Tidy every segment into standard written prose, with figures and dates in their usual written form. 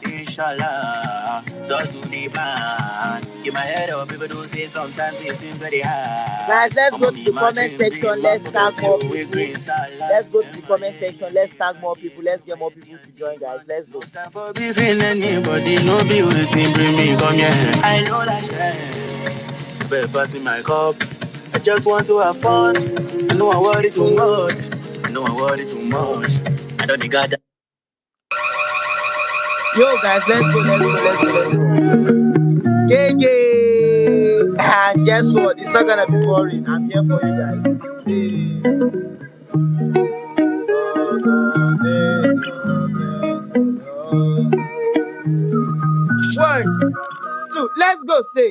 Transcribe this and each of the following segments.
Inshallah, just do the plan. Keep my head up, people do say sometimes it seems very hard. Guys, let's go to the comment section. Let's tag more people. Let's go to the comment section. Let's tag more people. Let's get more people to join, guys. Let's go. For beefing anybody, no be waiting, bring me come here. I know that better pass me my cup. I just want to have fun. I know I worry too much. I don't need God. Yo, guys, let's go. KK! And guess what? It's not gonna be boring. I'm here for you guys. See. So take your blessing, Lord. 1, 2, let's go. Say.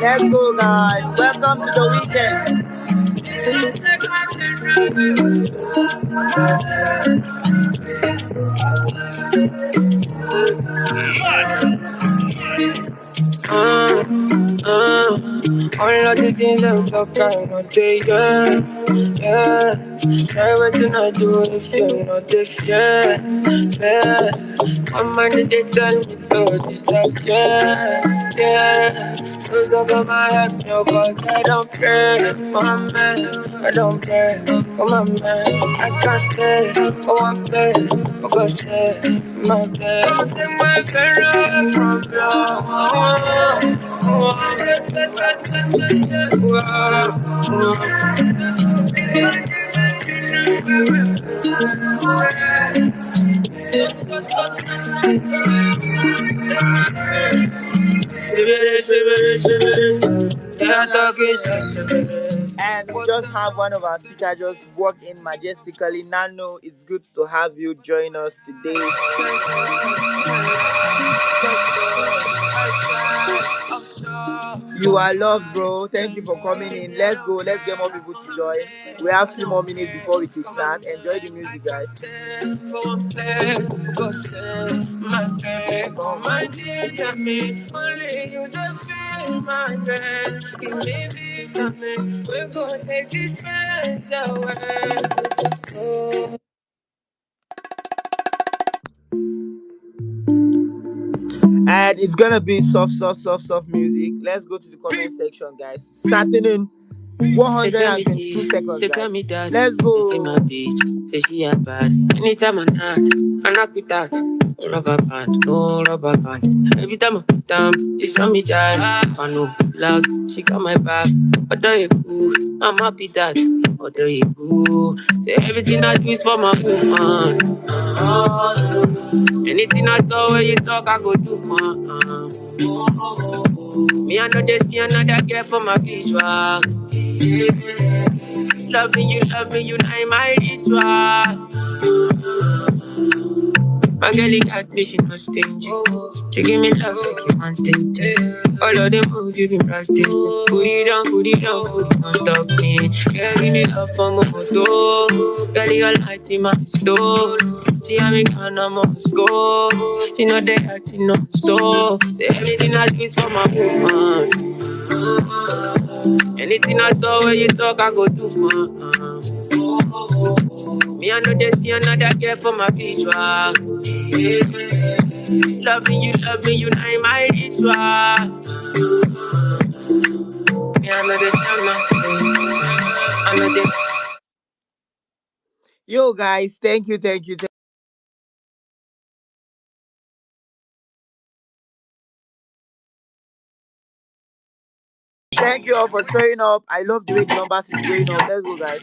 Let's go, guys. Welcome to the weekend. All of the things I'm talking all day, yeah. Everything I do if you're not this, yeah. My mind they tell me to this, like, yeah. So stuck on my head, no, cause I don't pray, my man, I don't pray, come on, man, I can't stay for one place, because stay in my bed. Take my pharaoh from And we just have one of our speakers just walk in majestically. Nano, it's good to have you join us today. You are loved, bro. Thank you for coming in. Let's go. Let's get more people to join. We have a few more minutes before we kick start. Enjoy the music, guys. Only you just feel my best. Give me vitamins. We're gonna take these friends away. And it's gonna be soft music. Let's go to the comment section, guys. Starting in 122 seconds, guys. Let's go. See my bitch, say she a bad. Anytime I knock with that. No rubber band. Every time I put down, it's from me die. If I know loud, she got my back. But do you cool? I'm happy that. But do you cool? Say everything I do is for my woman. Anything I talk, when you talk, I go do. Me, I know they see another girl for my visuals. Loving you, now my ritual. My girl got me, she no stingy. She give me love, she keep on tinting. All of them moves you been practicing. Put it down, put it on top me. Girl, give me love for my photo. Girl, you light in my store. She a me can I must go. She know that she know so. Say everything I do is for my woman. Anything I talk, when you talk, I go do, Me, I know they see another girl for my visuals. Loving you, now my ritual. Me, I know they I know they. Yo, guys, thank you. Thank you all for showing up. I love the way the numbers is going up. Let's go, guys.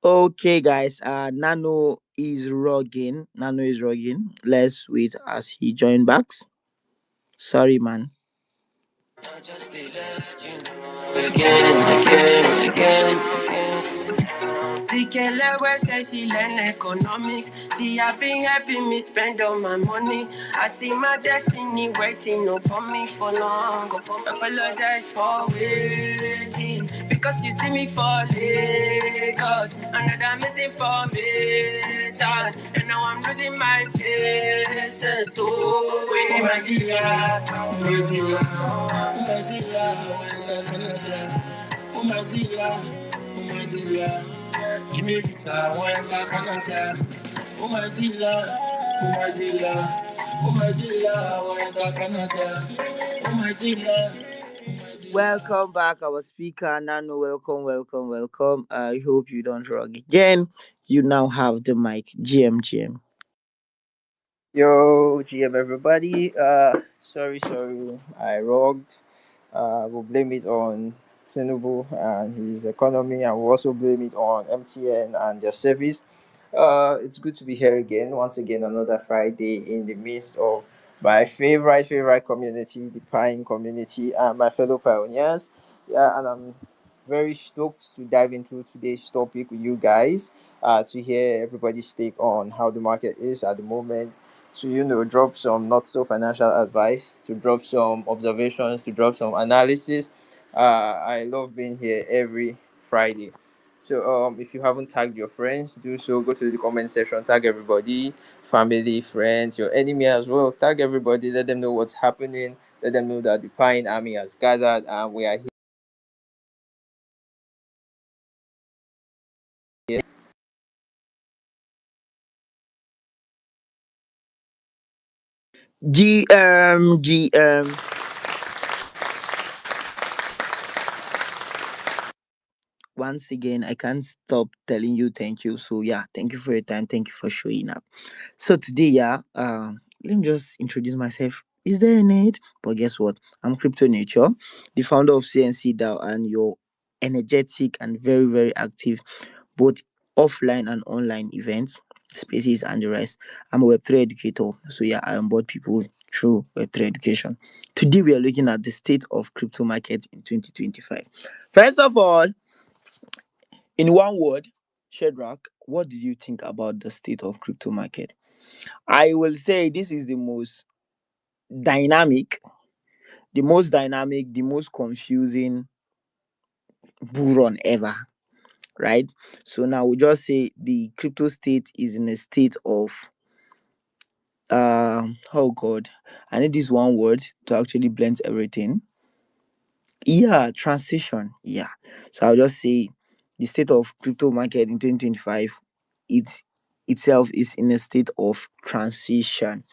Okay, guys. Nano is rogging. Let's wait as he join back. Sorry, man. Just to let you know again. Pikele where say she learn economics. She have been helping me spend all my money. I see my destiny waiting upon me for long. Apologize for waiting because you see me falling. Cause another misinformation, and now I'm losing my patience. Oh, wait, my dear, my dear, my dear, oh my dear, oh my dear. Give me this one back Canada. Oh my dear, oh my dear, oh my dear, one back Canada. Oh my dear. Welcome back, our speaker Nano. Welcome, welcome, welcome. I hope you don't rog again. You now have the mic. GM. Yo, GM everybody. Sorry, I rogged. We'll blame it on Tinubu and his economy, and we'll also blame it on MTN and their service. It's good to be here again, once again, another Friday in the midst of my favorite community, the Pine community, and my fellow pioneers. Yeah, and I'm very stoked to dive into today's topic with you guys. To hear everybody's take on how the market is at the moment, to drop some not so financial advice, to drop some observations, to drop some analysis. I love being here every Friday. So if you haven't tagged your friends, do so. Go to the comment section, tag everybody, family, friends, your enemy as well. Tag everybody, let them know what's happening, let them know that the Pine Army has gathered and we are here. GM. Once again, I can't stop telling you thank you. So yeah, thank you for your time. Thank you for showing up. So today, yeah, let me just introduce myself. Is there a need? But guess what? I'm Crypto Nature, the founder of CNC DAO, and your energetic and very, very active both offline and online events, spaces, and the rest. I'm a Web3 educator. So yeah, I onboard people through Web3 education. Today we are looking at the state of crypto market in 2025. First of all, in one word, Shedrack, what did you think about the state of crypto market? I will say this is dynamic, the most confusing bull run ever, right? So now we'll just say the crypto state is in a state of oh god, I need this one word to actually blend everything. Yeah, transition. Yeah. So I'll just say the state of crypto market in 2025, it itself is in a state of transition.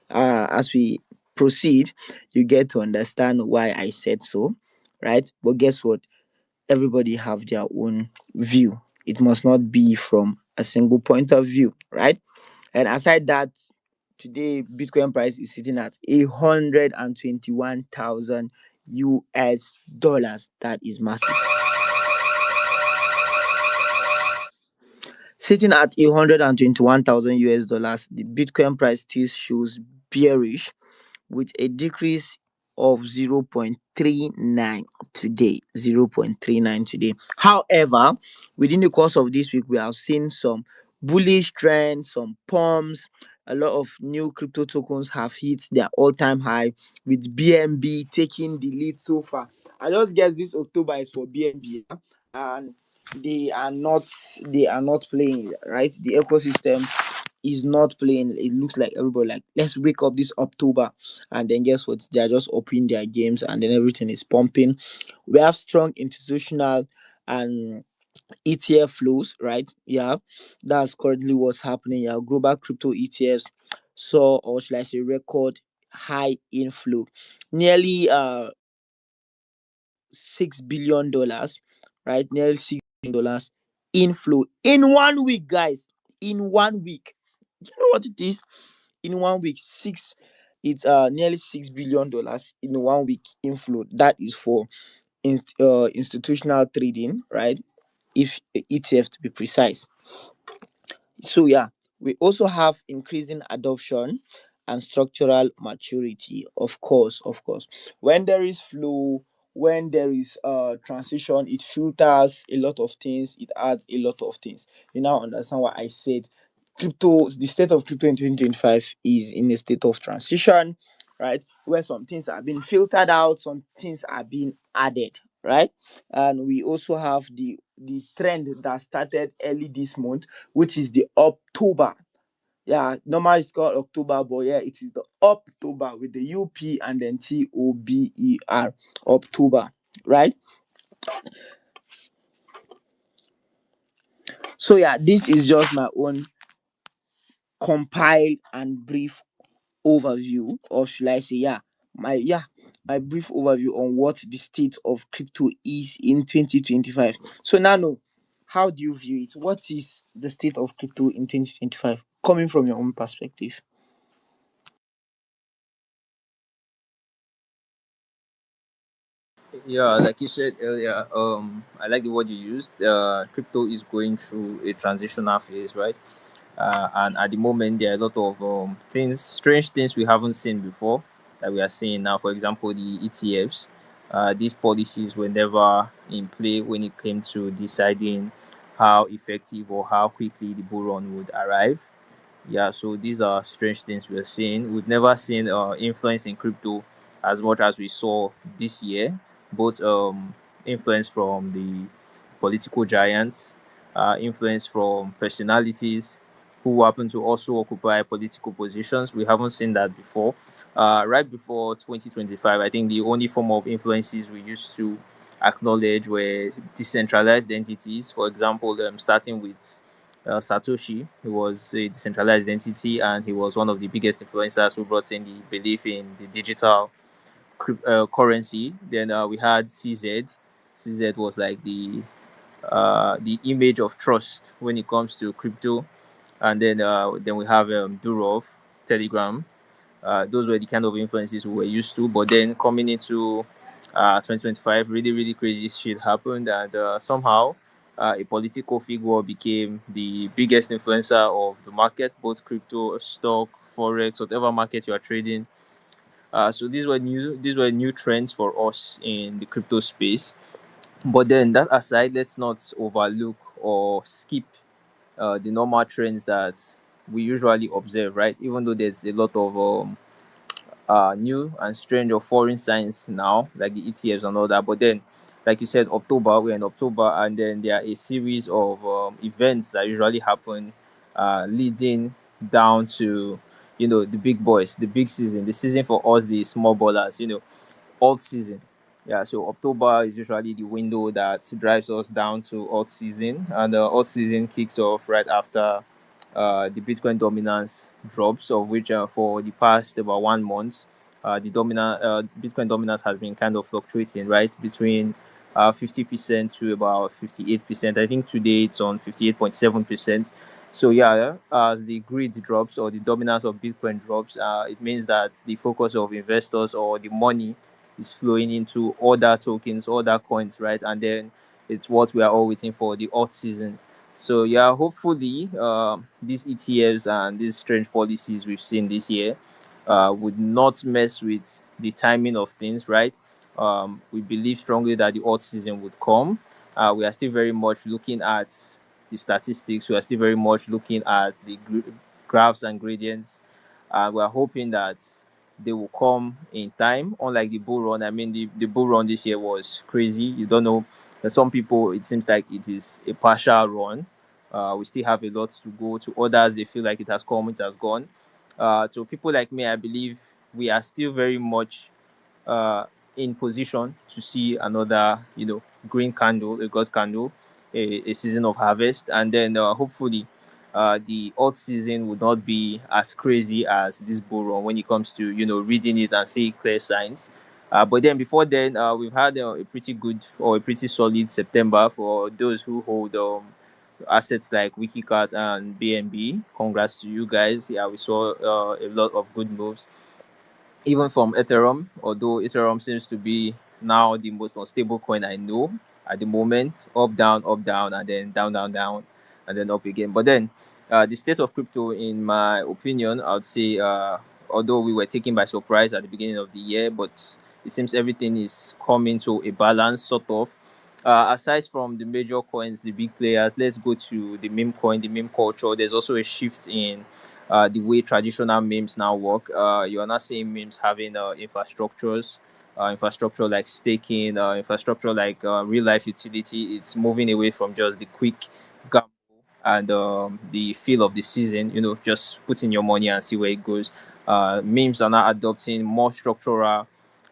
As we proceed, you get to understand why I said so, right? But guess what? Everybody have their own view. It must not be from a single point of view, right? And aside that, today Bitcoin price is sitting at 121,000 US dollars. That is massive. Sitting at 121,000 US dollars, the Bitcoin price still shows bearish with a decrease of 0.39 today. 0.39 today. However, within the course of this week, we have seen some bullish trends, some pumps. A lot of new crypto tokens have hit their all-time high, with BNB taking the lead so far. I just guess this October is for BNB, yeah? And they are not they are not playing, right? The ecosystem is not playing. It looks like everybody like, let's wake up this October, and then guess what? They are just opening their games, and then everything is pumping. We have strong institutional and ETF flows, right? Yeah, that's currently what's happening. Yeah, global crypto ETFs saw, or should I say, record high inflow, nearly $6 billion, right? Nearly $6 billion inflow in 1 week, guys. In 1 week, you know what it is? In 1 week, it's nearly $6 billion in 1 week inflow. That is for institutional trading, right? if ETF to be precise. So yeah, we also have increasing adoption and structural maturity. Of course, when there is flow, when there is transition, it filters a lot of things, it adds a lot of things. You now understand why I said the state of crypto in 2025 is in a state of transition, right? Where some things are being filtered out, some things are being added, right? And we also have the trend that started early this month, which is the October. Yeah, normally it's called October, but yeah, it is the October with the UP and then TOBER, October, right? So yeah, this is just my own compiled and brief overview, or should I say, my brief overview on what the state of crypto is in 2025. So Nano, how do you view it? What is the state of crypto in 2025, coming from your own perspective? Yeah, like you said earlier, I like the word you used. Crypto is going through a transitional phase, right? And at the moment, there are a lot of things, strange things we haven't seen before that we are seeing now. For example, the ETFs. These policies were never in play when it came to deciding how effective or how quickly the bull run would arrive. Yeah, so these are strange things we're seeing. We've never seen influence in crypto as much as we saw this year. Both influence from the political giants, influence from personalities who happen to also occupy political positions. We haven't seen that before. Right before 2025, I think the only form of influences we used to acknowledge were decentralized entities. For example, starting with Satoshi. He was a decentralized entity, and he was one of the biggest influencers who brought in the belief in the digital currency. Then we had CZ. CZ was like the image of trust when it comes to crypto. And then we have Durov, Telegram. Those were the kind of influences we were used to. But then coming into 2025, really, really crazy shit happened, and somehow a political figure became the biggest influencer of the market, both crypto, stock, forex, whatever market you are trading. So these were new trends for us in the crypto space. But then that aside, let's not overlook or skip the normal trends that we usually observe, right? Even though there's a lot of new and strange or foreign signs now, like the ETFs and all that. But then, like you said, October, we're in October, and then there are a series of events that usually happen, leading down to, the big boys, the big season, the season for us, the small ballers, alt season. Yeah, so October is usually the window that drives us down to alt season, and alt season kicks off right after the Bitcoin dominance drops, of which for the past about 1 month, the dominant Bitcoin dominance has been kind of fluctuating, right, between 50% to about 58%. I think today it's on 58.7%. So yeah, as the grid drops or the dominance of Bitcoin drops, it means that the focus of investors or the money is flowing into other tokens, other coins, right? And then it's what we are all waiting for, the alt season. So yeah, hopefully these ETFs and these strange policies we've seen this year would not mess with the timing of things, right? We believe strongly that the alt season would come. We are still very much looking at the statistics. We are still very much looking at the graphs and gradients. We are hoping that they will come in time. Unlike the bull run, I mean, the bull run this year was crazy. You don't know. For some people, it seems like it is a partial run. We still have a lot to go. To others, they feel like it has come, it has gone. To people like me, I believe we are still very much uh, in position to see another, green candle, a god candle, a season of harvest, and then hopefully the alt season would not be as crazy as this bull run when it comes to reading it and seeing clear signs. But then before then, we've had a pretty good or a pretty solid September for those who hold assets like Wikicat and BNB. Congrats to you guys. Yeah, we saw a lot of good moves even from Ethereum, although Ethereum seems to be now the most unstable coin I know. at the moment, up, down, and then down, down, down, and then up again. But then the state of crypto, in my opinion, I would say, although we were taken by surprise at the beginning of the year, but it seems everything is coming to a balance, sort of. Aside from the major coins, the big players, let's go to the meme coin, the meme culture. There's also a shift in the way traditional memes now work. You are not seeing memes having infrastructure like staking, infrastructure like real life utility. It's moving away from just the quick gamble and the feel of the season. Just put in your money and see where it goes. Memes are now adopting more structural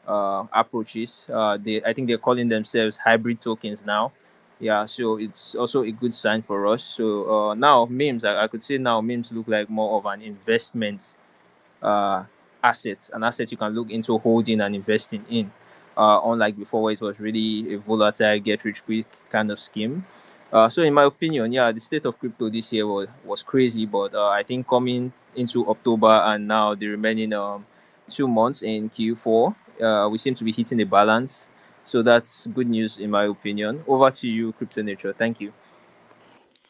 approaches. I think they're calling themselves hybrid tokens now. Yeah, so it's also a good sign for us. So now memes, I could say now memes look like more of an investment uh, asset, an asset you can look into holding and investing in. Unlike before, where it was really a volatile, get rich quick kind of scheme. So, in my opinion, yeah, the state of crypto this year was crazy, but I think coming into October and now the remaining 2 months in Q4, we seem to be hitting a balance. So, that's good news, in my opinion. Over to you, Crypto Nature. Thank you.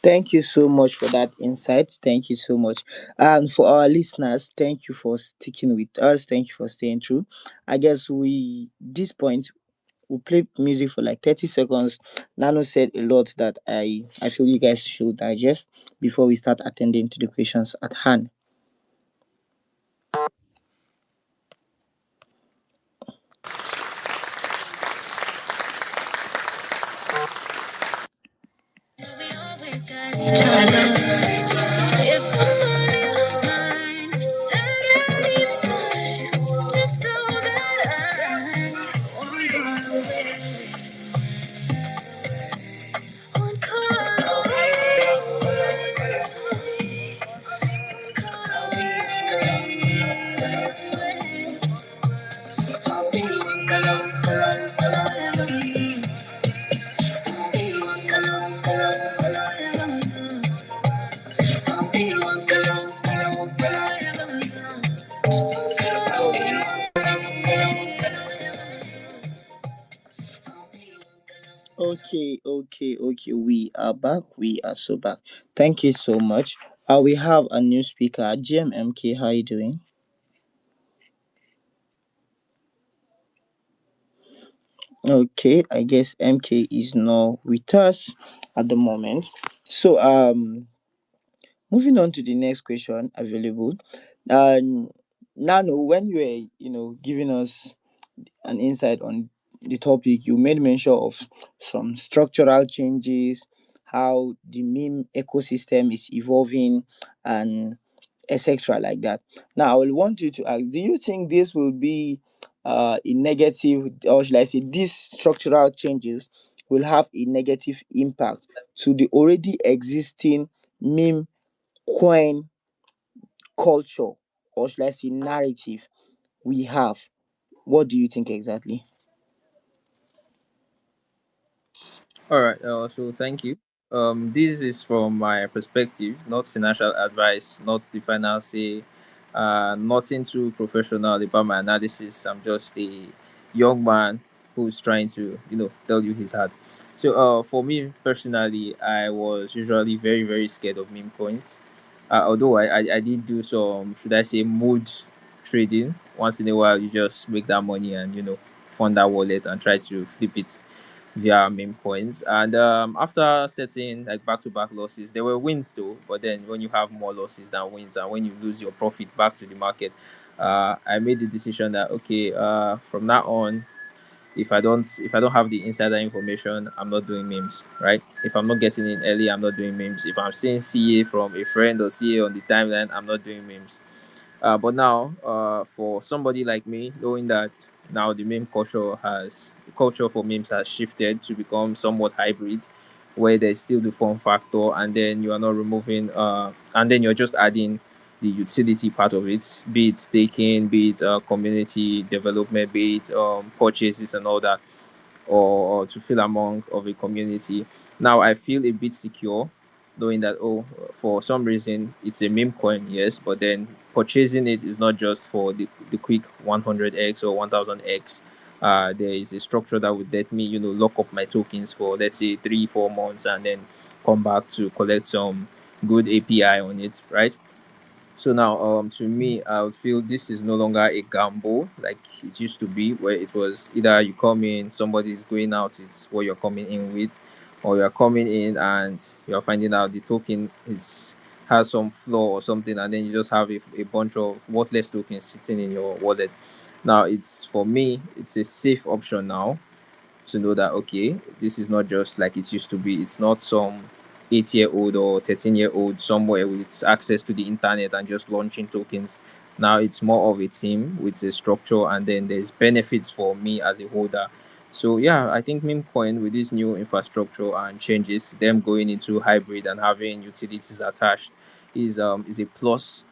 Thank you so much for that insight. Thank you so much. And for our listeners, thank you for sticking with us. Thank you for staying through. I guess this point, we'll play music for like 30 seconds. Nano said a lot that I feel you guys should digest before we start attending to the questions at hand. We always got each other. If I'm on your mind at any time, just know that I'm on your way. One call away. One call away. I'll be one I'll be one I'll be Okay, okay, okay. We are back. We are so back. Thank you so much. We have a new speaker, GMMK. How are you doing? Okay, I guess MK is not with us at the moment. So, moving on to the next question available. Um, Nano, when you were, giving us an insight on the topic, you made mention of some structural changes, how the meme ecosystem is evolving, and etc. like that. Now, I will want you to ask: do you think this will be a negative, or should I say, these structural changes will have a negative impact to the already existing meme coin culture, or should I say, narrative we have? What do you think exactly? All right. So thank you. This is from my perspective, not financial advice, not the final say, nothing too professional about my analysis. I'm just a young man who's trying to, tell you his heart. So, for me personally, I was usually very, very scared of meme coins. Although I did do some, should I say, mood trading. Once in a while, you just make that money and, fund that wallet and try to flip it via meme coins. And after setting like back to back losses, there were wins though. But then when you have more losses than wins, and when you lose your profit back to the market, I made the decision that okay, from now on, if I don't have the insider information, I'm not doing memes, right? If I'm not getting in early, I'm not doing memes. If I'm seeing CA from a friend or CA on the timeline, I'm not doing memes. But now, for somebody like me, knowing that now the culture for memes has shifted to become somewhat hybrid, where there's still the form factor, and then you are not removing, and then you're just adding the utility part of it, be it staking, be it community development, be it purchases and all that, or to feel among of a community. Now I feel a bit secure knowing that for some reason it's a meme coin, yes, but then purchasing it is not just for the quick 100x or 1000x. there is a structure that would let me, lock up my tokens for, let's say, 3 4 months, and then come back to collect some good API on it, right? So now, to me, I would feel this is no longer a gamble like it used to be, where it was either you come in, somebody's going out, it's what you're coming in with, or you're coming in and you're finding out the token is has some flaw or something, and then you just have a bunch of worthless tokens sitting in your wallet. Now, it's for me, it's a safe option now to know that okay, this is not just like it used to be. It's not some 8-year-old or 13-year-old somewhere with access to the internet and just launching tokens. Now it's more of a team with a structure, and then there's benefits for me as a holder. So yeah, I think meme coin with this new infrastructure and changes, them going into hybrid and having utilities attached, is a plus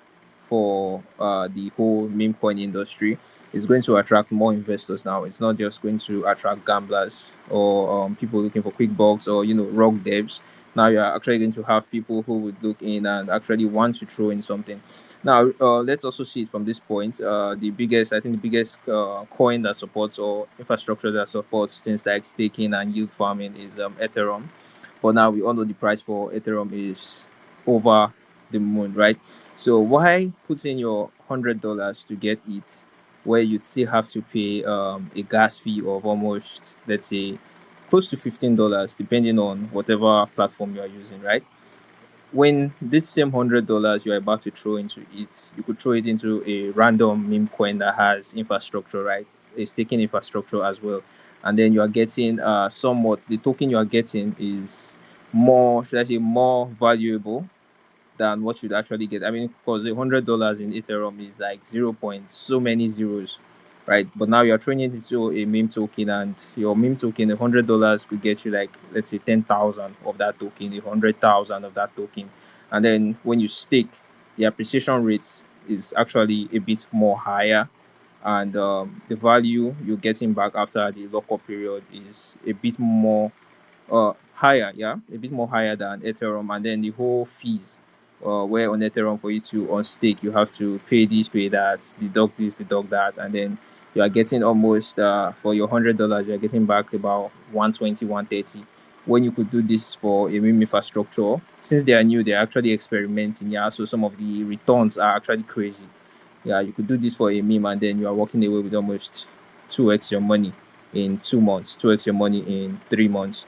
for the whole meme coin industry. It's going to attract more investors now. It's not just going to attract gamblers or people looking for quick bucks or rogue devs. Now you're actually going to have people who would look in and actually want to throw in something. Now, let's also see it from this point. I think the biggest coin that supports, or infrastructure that supports things like staking and yield farming, is Ethereum. But now we all know the price for Ethereum is over the moon, right? So why put in your $100 to get it, where you still have to pay a gas fee of almost, let's say, close to $15, depending on whatever platform you are using, right? When this same $100 you're about to throw into it, you could throw it into a random meme coin that has infrastructure, right? A staking infrastructure as well. And then you are getting somewhat, the token you are getting is more, should I say, more valuable than what you'd actually get. I mean, because $100 in Ethereum is like zero point so many zeros, right? But now you're turning it into a meme token, and your meme token, $100 could get you like, let's say, 10,000 of that token, 100,000 of that token, and then when you stake, the appreciation rate is actually a bit more higher, and the value you're getting back after the lockup period is a bit more higher, yeah, a bit more higher than Ethereum. And then the whole fees, where on Ethereum for you to on stake, you have to pay this, pay that, deduct this, deduct that, and then you are getting almost for your $100, you're getting back about 120, 130. When you could do this for a meme infrastructure, since they are new, they're actually experimenting, yeah. So some of the returns are actually crazy. Yeah, you could do this for a meme, and then you are walking away with almost 2x your money in 2 months, 2x your money in 3 months.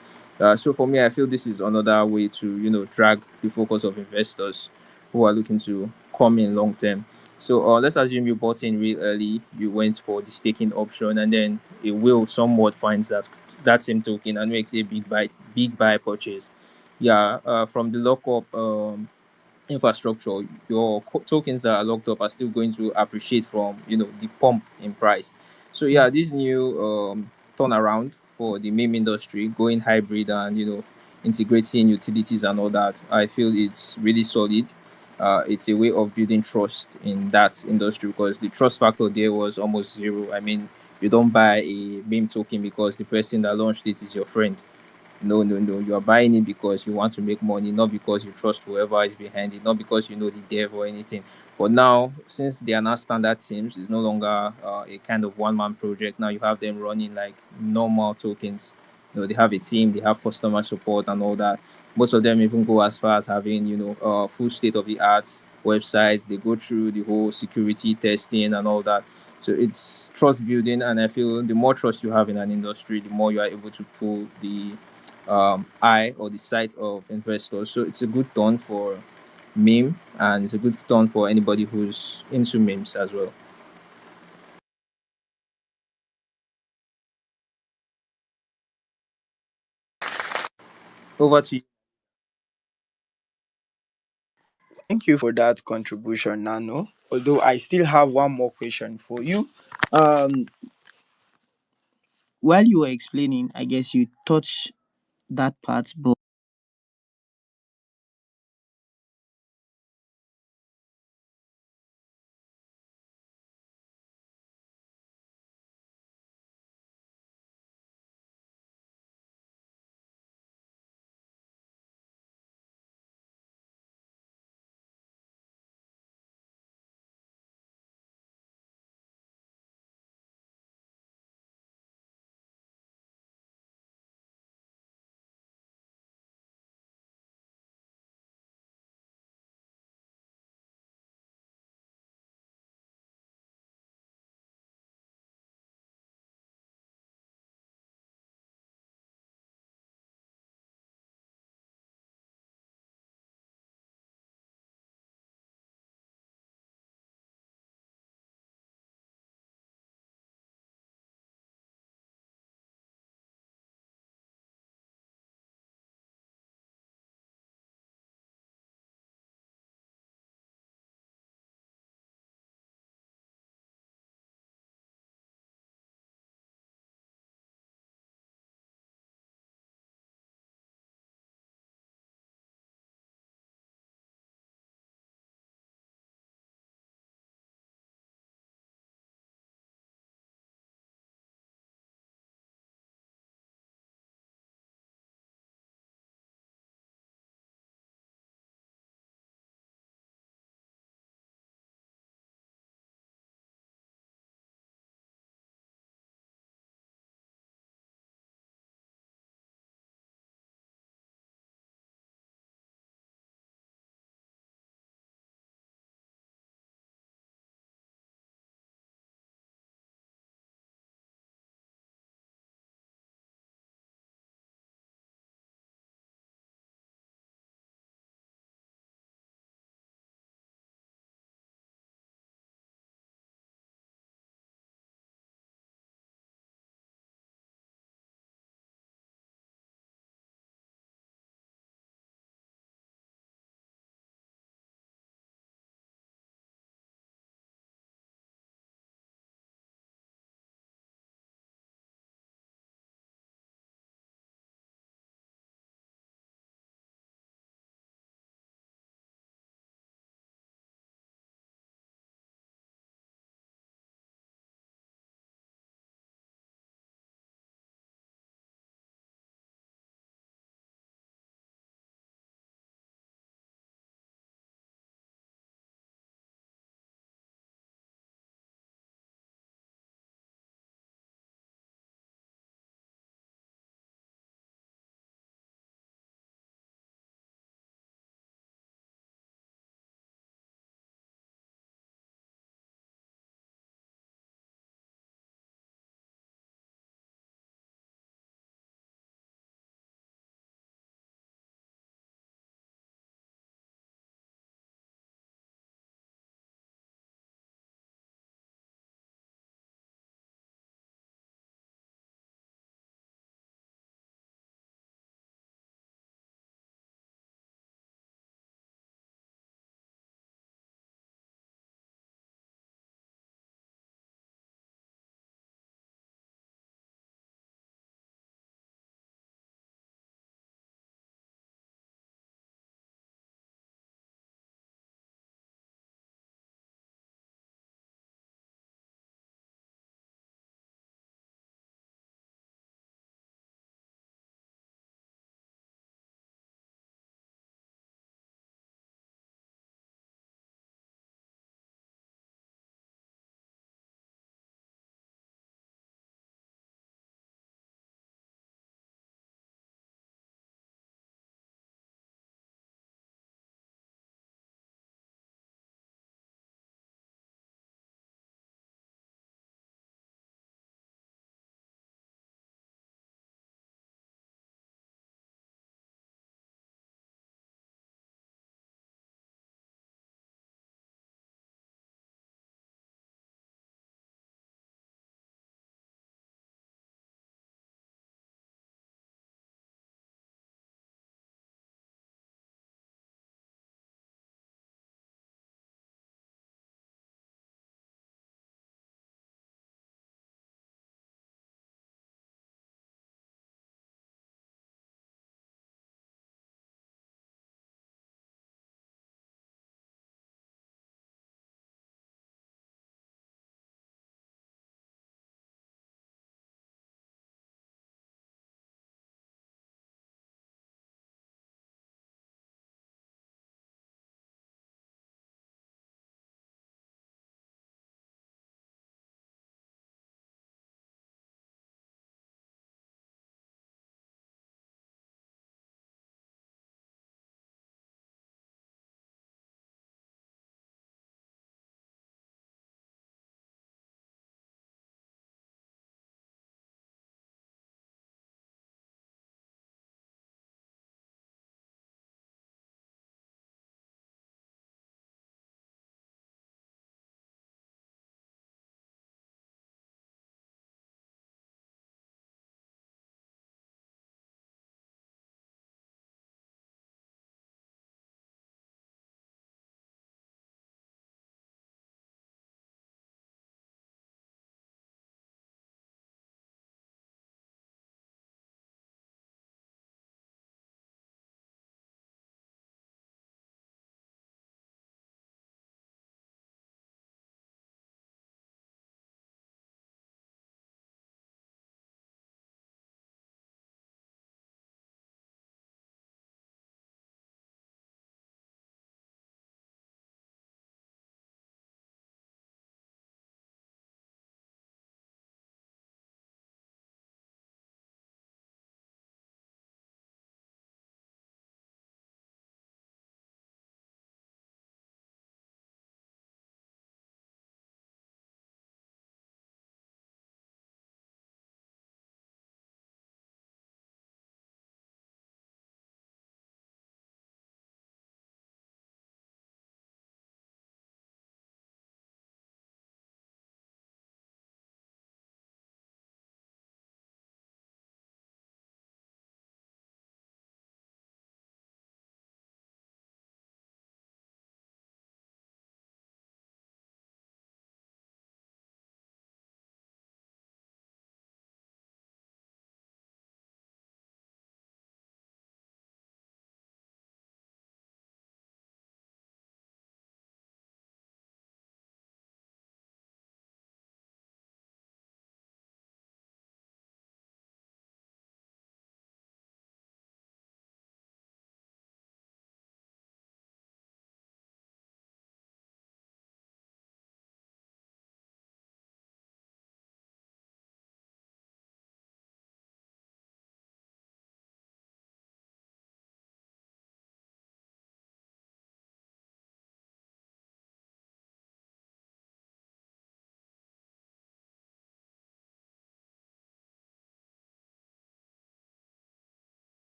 So for me, I feel this is another way to drag the focus of investors who are looking to come in long term. So let's assume you bought in real early, you went for the staking option, and then a whale somewhat finds that same token and makes a big buy purchase. Yeah, from the lockup infrastructure, your tokens that are locked up are still going to appreciate from the pump in price. So yeah, this new turnaround for the meme industry, going hybrid and integrating utilities and all that, I feel it's really solid. It's a way of building trust in that industry, because the trust factor there was almost zero. I mean, you don't buy a meme token because the person that launched it is your friend. No, no, no. You are buying it because you want to make money, not because you trust whoever is behind it, not because you know the dev or anything. But now, since they are now standard teams, it's no longer a kind of one-man project. Now you have them running like normal tokens. They have a team, they have customer support and all that. Most of them even go as far as having, full state-of-the-art websites. They go through the whole security testing and all that. So it's trust building, and I feel the more trust you have in an industry, the more you are able to pull the eye or the sight of investors. So it's a good turn for meme, and it's a good turn for anybody who's into memes as well. Over to you. Thank you for that contribution, Nano. Although I still have one more question for you. Um, while you were explaining, I guess you touched that part, but